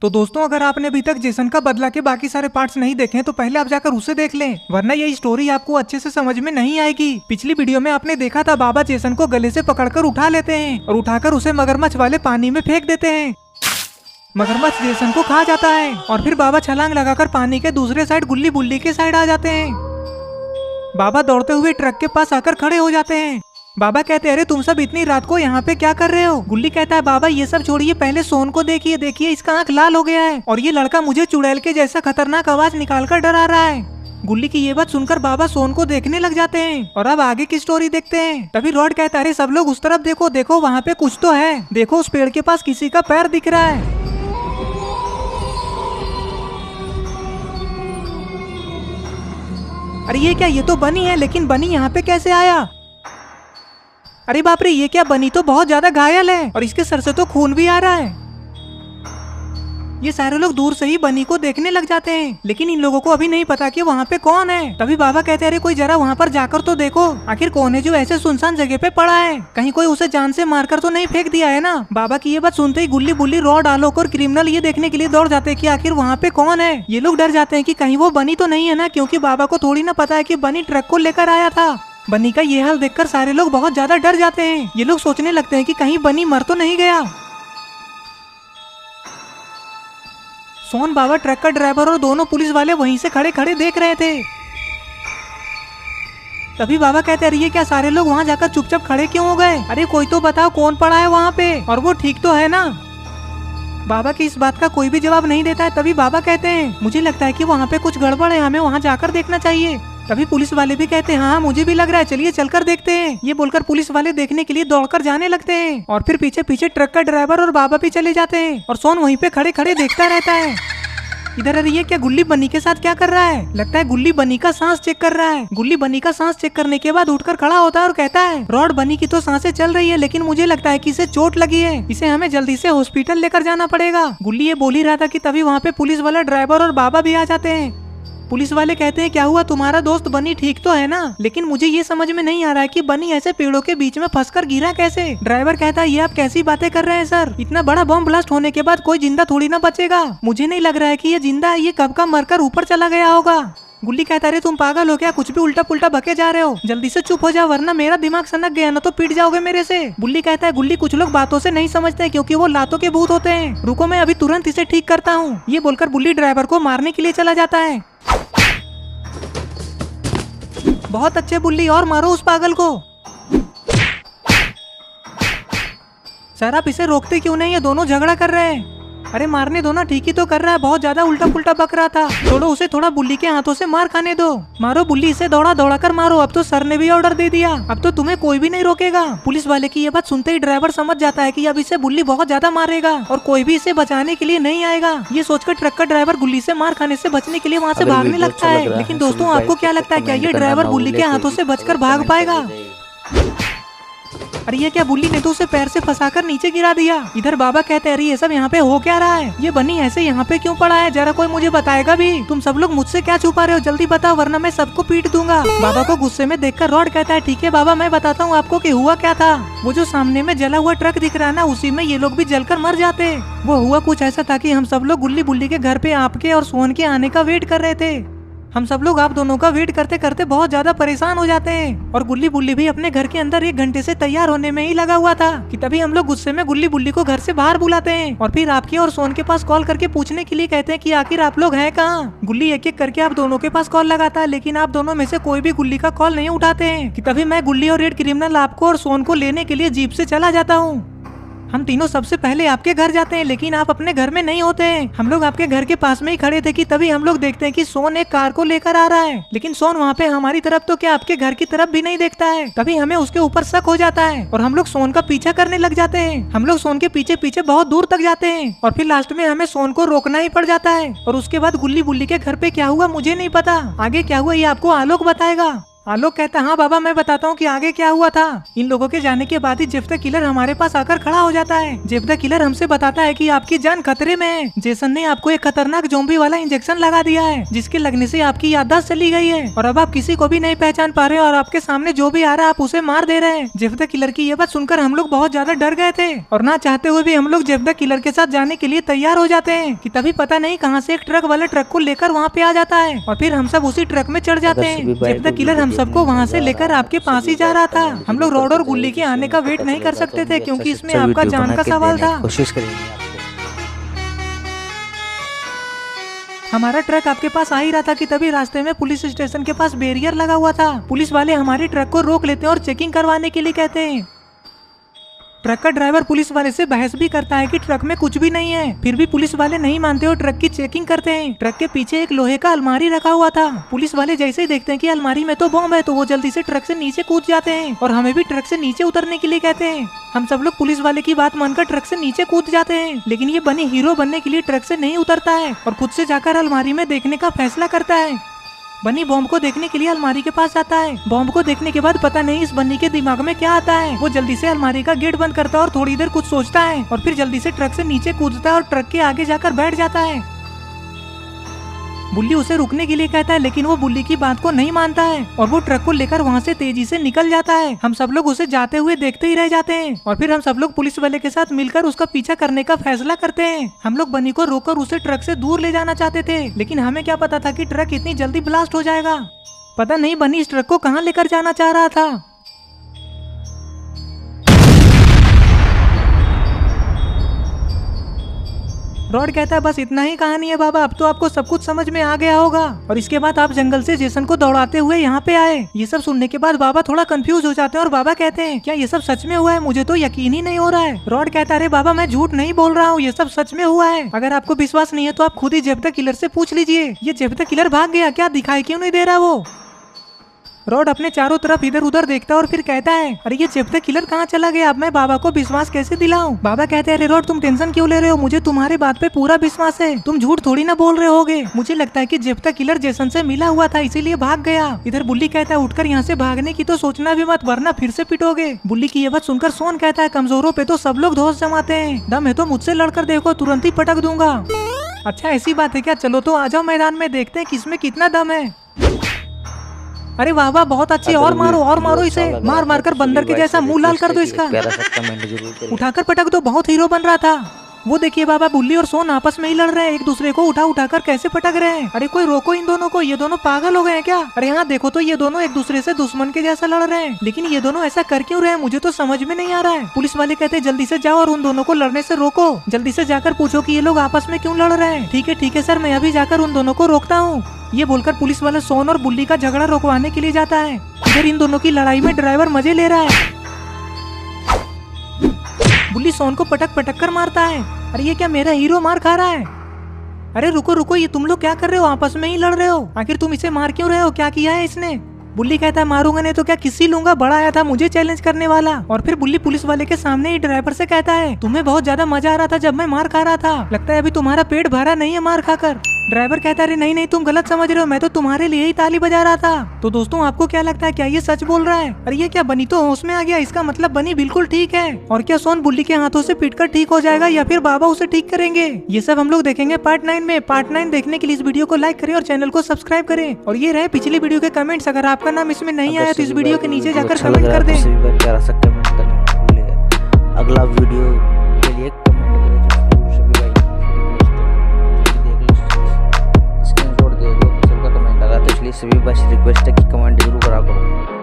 तो दोस्तों अगर आपने अभी तक जेसन का बदला के बाकी सारे पार्ट्स नहीं देखे हैं तो पहले आप जाकर उसे देख लें, वरना ये स्टोरी आपको अच्छे से समझ में नहीं आएगी। पिछली वीडियो में आपने देखा था बाबा जेसन को गले से पकड़कर उठा लेते हैं और उठाकर उसे मगरमच्छ वाले पानी में फेंक देते हैं। मगरमच्छ जेसन को खा जाता है और फिर बाबा छलांग लगाकर पानी के दूसरे साइड गुल्ली बुल्ली के साइड आ जाते हैं। बाबा दौड़ते हुए ट्रक के पास आकर खड़े हो जाते हैं। बाबा कहते हैं अरे तुम सब इतनी रात को यहाँ पे क्या कर रहे हो। गुल्ली कहता है बाबा ये सब छोड़िए, पहले सोन को देखिए, देखिए इसका आंख लाल हो गया है और ये लड़का मुझे चुड़ैल के जैसा खतरनाक आवाज निकाल कर डरा रहा है। गुल्ली की ये बात सुनकर बाबा सोन को देखने लग जाते हैं और अब आगे की स्टोरी देखते हैं। तभी रॉड कहता है अरे सब लोग उस तरफ देखो, देखो वहाँ पे कुछ तो है, देखो उस पेड़ के पास किसी का पैर दिख रहा है। अरे ये क्या, ये तो बनी है, लेकिन बनी यहाँ पे कैसे आया। अरे बाप रे, ये क्या, बनी तो बहुत ज्यादा घायल है और इसके सर से तो खून भी आ रहा है। ये सारे लोग दूर से ही बनी को देखने लग जाते हैं, लेकिन इन लोगों को अभी नहीं पता कि वहाँ पे कौन है। तभी बाबा कहते हैं अरे कोई जरा वहाँ पर जाकर तो देखो, आखिर कौन है जो ऐसे सुनसान जगह पे पड़ा है, कहीं कोई उसे जान से मारकर तो नहीं फेंक दिया है ना। बाबा की ये बात सुनते ही गुल्ली बुल्ली, रॉड, आलोक और क्रिमिनल ये देखने के लिए दौड़ जाते हैं कि आखिर वहाँ पे कौन है। ये लोग डर जाते हैं कि कहीं वो बनी तो नहीं है ना, क्योंकि बाबा को थोड़ी ना पता है कि बनी ट्रक को लेकर आया था। बनी का ये हाल देखकर सारे लोग बहुत ज्यादा डर जाते हैं। ये लोग सोचने लगते हैं कि कहीं बनी मर तो नहीं गया। सोन, बाबा, ट्रक का ड्राइवर और दोनों पुलिस वाले वहीं से खड़े खड़े देख रहे थे। तभी बाबा कहते हैं ये क्या, सारे लोग वहाँ जाकर चुपचाप खड़े क्यों हो गए। अरे कोई तो बताओ कौन पड़ा है वहाँ पे और वो ठीक तो है ना। बाबा की इस बात का कोई भी जवाब नहीं देता है। तभी बाबा कहते हैं मुझे लगता है कि वहाँ पे कुछ गड़बड़ है, हमें वहाँ जाकर देखना चाहिए। तभी पुलिस वाले भी कहते हैं हाँ मुझे भी लग रहा है, चलिए चलकर देखते हैं। ये बोलकर पुलिस वाले देखने के लिए दौड़कर जाने लगते हैं और फिर पीछे पीछे ट्रक का ड्राइवर और बाबा भी चले जाते हैं और सोन वहीं पे खड़े खड़े देखता रहता है। इधर अरे ये क्या, गुल्ली बनी के साथ क्या कर रहा है। लगता है गुल्ली बनी का सांस चेक कर रहा है। गुल्ली बनी का सांस चेक करने के बाद उठकर खड़ा होता है और कहता है रॉड, बनी की तो सांसें चल रही है, लेकिन मुझे लगता है कि इसे चोट लगी है, इसे हमें जल्दी से हॉस्पिटल लेकर जाना पड़ेगा। गुल्ली ये बोल ही रहा था कि तभी वहाँ पे पुलिस वाला, ड्राइवर और बाबा भी आ जाते हैं। पुलिस वाले कहते हैं क्या हुआ, तुम्हारा दोस्त बनी ठीक तो है ना, लेकिन मुझे ये समझ में नहीं आ रहा है कि बनी ऐसे पेड़ों के बीच में फंसकर गिरा कैसे। ड्राइवर कहता है ये आप कैसी बातें कर रहे हैं सर, इतना बड़ा बम ब्लास्ट होने के बाद कोई जिंदा थोड़ी ना बचेगा, मुझे नहीं लग रहा है कि ये जिंदा है, ये कब का मरकर ऊपर चला गया होगा। गुल्ली कहता है तुम पागल हो क्या, कुछ भी उल्टा पुल्टा बके जा रहे हो, जल्दी से चुप हो जाओ वरना मेरा दिमाग सनक गया ना तो पीट जाओगे मेरे से। गुल्ली कहता है गुल्ली कुछ लोग बातों से नहीं समझते क्योंकि वो लातों के भूत होते हैं, रुको मैं अभी तुरंत इसे ठीक करता हूँ। ये बोलकर गुल्ली ड्राइवर को मारने के लिए चला जाता है। बहुत अच्छे बुल्ली, और मारो उस पागल को। सर आप इसे रोकते क्यों नहीं, ये दोनों झगड़ा कर रहे हैं। अरे मारने दो ना, ठीक ही तो कर रहा है, बहुत ज्यादा उल्टा पुल्टा बक रहा था, छोड़ो उसे, थोड़ा बुल्ली के हाथों से मार खाने दो। मारो बुल्ली, इसे दौड़ा दौड़ा कर मारो, अब तो सर ने भी ऑर्डर दे दिया, अब तो तुम्हें कोई भी नहीं रोकेगा। पुलिस वाले की ये बात सुनते ही ड्राइवर समझ जाता है कि अब इसे बुल्ली बहुत ज्यादा मारेगा और कोई भी इसे बचाने के लिए नहीं आएगा। ये सोचकर ट्रक का ड्राइवर गुल्ली से मार खाने से बचने के लिए वहाँ से भागने लगता है। लेकिन दोस्तों आपको क्या लगता है, क्या ये ड्राइवर बुल्ली के हाथों से बचकर भाग पाएगा। अरे ये क्या, बुल्ली ने तो उसे पैर से फंसाकर नीचे गिरा दिया। इधर बाबा कहते हैं अरे ये सब यहाँ पे हो क्या रहा है, ये बनी ऐसे यहाँ पे क्यों पड़ा है, जरा कोई मुझे बताएगा भी। तुम सब लोग मुझसे क्या छुपा रहे हो, जल्दी बताओ वरना मैं सबको पीट दूंगा। बाबा को गुस्से में देखकर रॉड कहता है ठीक है बाबा, मैं बताता हूँ आपको कि हुआ क्या था। वो जो सामने में जला हुआ ट्रक दिख रहा है ना, उसी में ये लोग भी जलकर मर जाते। वो हुआ कुछ ऐसा था कि हम सब लोग गुल्ली बुल्ली के घर पे आपके और सोन के आने का वेट कर रहे थे। हम सब लोग आप दोनों का वेट करते करते बहुत ज्यादा परेशान हो जाते हैं और गुल्ली बुल्ली भी अपने घर के अंदर 1 घंटे से तैयार होने में ही लगा हुआ था कि तभी हम लोग गुस्से में गुल्ली बुल्ली को घर से बाहर बुलाते हैं और फिर आपके और सोन के पास कॉल करके पूछने के लिए कहते हैं कि आखिर आप लोग हैं कहाँ। गुल्ली एक एक करके आप दोनों के पास कॉल लगाता है, लेकिन आप दोनों में से कोई भी गुल्ली का कॉल नहीं उठाते हैं कि तभी मैं, गुल्ली और रेड क्रिमिनल आपको और सोन को लेने के लिए जीप से चला जाता हूँ। हम तीनों सबसे पहले आपके घर जाते हैं, लेकिन आप अपने घर में नहीं होते हैं। हम लोग आपके घर के पास में ही खड़े थे कि तभी हम लोग देखते हैं कि सोन एक कार को लेकर आ रहा है, लेकिन सोन वहाँ पे हमारी तरफ तो क्या आपके घर की तरफ भी नहीं देखता है। तभी हमें उसके ऊपर शक हो जाता है और हम लोग सोन का पीछा करने लग जाते हैं। हम लोग सोन के पीछे पीछे बहुत दूर तक जाते हैं और फिर लास्ट में हमें सोन को रोकना ही पड़ जाता है। और उसके बाद गुल्ली बुल्ली के घर पे क्या हुआ मुझे नहीं पता, आगे क्या हुआ ये आपको आलोक बताएगा। आलोक कहता है हाँ बाबा मैं बताता हूँ कि आगे क्या हुआ था। इन लोगों के जाने के बाद ही जेफ द किलर हमारे पास आकर खड़ा हो जाता है। जेफ द किलर हमसे बताता है कि आपकी जान खतरे में है। जेसन ने आपको एक खतरनाक ज़ॉम्बी वाला इंजेक्शन लगा दिया है, जिसके लगने से आपकी याददाश्त चली गई है और अब आप किसी को भी नहीं पहचान पा रहे और आपके सामने जो भी आ रहा है आप उसे मार दे रहे हैं। जेफ द किलर की ये बात सुनकर हम लोग बहुत ज्यादा डर गए थे और ना चाहते हुए भी हम लोग जेफ द किलर के साथ जाने के लिए तैयार हो जाते हैं कि तभी पता नहीं कहाँ से एक ट्रक वाले ट्रक को लेकर वहाँ पे आ जाता है और फिर हम सब उसी ट्रक में चढ़ जाते हैं। जेफ द किलर हम सबको वहाँ से लेकर आपके पास ही जा रहा था। हम लोग रॉड और गुल्ली के आने का वेट नहीं कर सकते थे क्योंकि इसमें आपका जान का सवाल था। कोशिश करेंगे। हमारा ट्रक आपके पास आ ही रहा था कि तभी रास्ते में पुलिस स्टेशन के पास बैरियर लगा हुआ था। पुलिस वाले हमारे ट्रक को रोक लेते हैं और चेकिंग करवाने के लिए कहते हैं। ट्रक का ड्राइवर पुलिस वाले से बहस भी करता है कि ट्रक में कुछ भी नहीं है, फिर भी पुलिस वाले नहीं मानते और ट्रक की चेकिंग करते हैं। ट्रक के पीछे एक लोहे का अलमारी रखा हुआ था। पुलिस वाले जैसे ही देखते हैं कि अलमारी में तो बॉम्ब है तो वो जल्दी से ट्रक से नीचे कूद जाते हैं और हमें भी ट्रक से नीचे उतरने के लिए कहते हैं। हम सब लोग पुलिस वाले की बात मानकर ट्रक से नीचे कूद जाते हैं, लेकिन ये बनी हीरो बनने के लिए ट्रक से नहीं उतरता है और खुद से जाकर अलमारी में देखने का फैसला करता है। बनी बॉम्ब को देखने के लिए अलमारी के पास जाता है। बॉम्ब को देखने के बाद पता नहीं इस बन्नी के दिमाग में क्या आता है। वो जल्दी से अलमारी का गेट बंद करता है और थोड़ी देर कुछ सोचता है और फिर जल्दी से ट्रक से नीचे कूदता है और ट्रक के आगे जाकर बैठ जाता है। बुल्ली उसे रुकने के लिए कहता है, लेकिन वो बुल्ली की बात को नहीं मानता है और वो ट्रक को लेकर वहाँ से तेजी से निकल जाता है। हम सब लोग उसे जाते हुए देखते ही रह जाते हैं और फिर हम सब लोग पुलिस वाले के साथ मिलकर उसका पीछा करने का फैसला करते हैं। हम लोग बनी को रोककर उसे ट्रक से दूर ले जाना चाहते थे, लेकिन हमें क्या पता था कि ट्रक इतनी जल्दी ब्लास्ट हो जाएगा। पता नहीं बनी इस ट्रक को कहाँ लेकर जाना चाह रहा था। रॉड कहता है बस इतना ही कहानी है बाबा, अब तो आपको सब कुछ समझ में आ गया होगा। और इसके बाद आप जंगल से जेसन को दौड़ाते हुए यहाँ पे आए। ये सब सुनने के बाद बाबा थोड़ा कंफ्यूज हो जाते हैं और बाबा कहते हैं क्या ये सब सच में हुआ है? मुझे तो यकीन ही नहीं हो रहा है। रॉड कहता है अरे बाबा मैं झूठ नहीं बोल रहा हूँ, ये सब सच में हुआ है। अगर आपको विश्वास नहीं है तो आप खुद ही जेफ द किलर से पूछ लीजिए। ये जेफ द किलर भाग गया, क्या दिखाई क्यों नहीं दे रहा वो? रॉड अपने चारों तरफ इधर उधर देखता है और फिर कहता है अरे ये जेफ द किलर कहाँ चला गया? अब मैं बाबा को विश्वास कैसे दिलाऊं? बाबा कहते हैं अरे रॉड तुम टेंशन क्यों ले रहे हो, मुझे तुम्हारी बात पे पूरा विश्वास है, तुम झूठ थोड़ी ना बोल रहे होगे। मुझे लगता है कि जेफ द किलर जेसन से मिला हुआ था इसीलिए भाग गया। इधर बुल्ली कहता है उठकर यहाँ से भागने की तो सोचना भी मत वरना फिर से पिटोगे। बुल्ली की ये बात सुनकर सोन कहता है कमजोरों पे तो सब लोग धौंस जमाते हैं, दम है तो मुझसे लड़कर देखो, तुरंत ही पटक दूंगा। अच्छा ऐसी बात है क्या? चलो तो आ जाओ मैदान में, देखते हैं किसमें कितना दम है। अरे वाह वाह बहुत अच्छे, और मारो इसे, मार मार कर बंदर के जैसा मुंह लाल कर दो इसका, उठाकर पटक दो, बहुत हीरो बन रहा था। वो देखिए बाबा बुल्ली और सोन आपस में ही लड़ रहे हैं, एक दूसरे को उठा कर कैसे पटक रहे हैं। अरे कोई रोको इन दोनों को, ये दोनों पागल हो गए हैं क्या? अरे यहाँ देखो तो ये दोनों एक दूसरे से दुश्मन के जैसा लड़ रहे हैं, लेकिन ये दोनों ऐसा कर क्यों रहे हैं मुझे तो समझ में नहीं आ रहा है। पुलिस वाले कहते हैं जल्दी से जाओ और उन दोनों को लड़ने से रोको, जल्दी से जाकर पूछो कि ये लोग आपस में क्यों लड़ रहे हैं। ठीक है सर, मैं अभी जाकर उन दोनों को रोकता हूँ। ये बोलकर पुलिस वाला सोन और बुल्ली का झगड़ा रोकवाने के लिए जाता है। इधर इन दोनों की लड़ाई में ड्राइवर मजे ले रहा है। बुल्ली सोन को पटक कर मारता है। अरे ये क्या मेरा हीरो मार खा रहा है? अरे रुको, ये तुम लोग क्या कर रहे हो? आपस में ही लड़ रहे हो, आखिर तुम इसे मार क्यों रहे हो? क्या किया है इसने? बुल्ली कहता है मारूंगा नहीं तो क्या किसी लूंगा, बड़ा आया था मुझे चैलेंज करने वाला। और फिर बुल्ली पुलिस वाले के सामने ही ड्राइवर से कहता है तुम्हें बहुत ज्यादा मजा आ रहा था जब मैं मार खा रहा था, लगता है अभी तुम्हारा पेट भरा नहीं है मार खाकर। ड्राइवर कहता है नहीं तुम गलत समझ रहे हो, मैं तो तुम्हारे लिए ही ताली बजा रहा था। तो दोस्तों आपको क्या लगता है, क्या ये सच बोल रहा है? अरे ये क्या बनी तो होश में आ गया, इसका मतलब बनी बिल्कुल ठीक है। और क्या सोन बुल्ली के हाथों से पीटकर ठीक हो जाएगा या फिर बाबा उसे ठीक करेंगे? ये सब हम लोग देखेंगे पार्ट 9 में। पार्ट 9 देखने के लिए इस वीडियो को लाइक करें और चैनल को सब्सक्राइब करें। और ये रहे पिछली वीडियो के कमेंट्स, अगर आपका नाम इसमें नहीं आया तो इस वीडियो के नीचे जाकर कमेंट कर दें। अगला वीडियो के लिए कमेंट करें सभी भाई, स्क्रीनशॉट देखो सबका कमेंट आ रहा है, तो इसलिए सभी बस रिक्वेस्ट है कि कमेंट जरूर करा करो।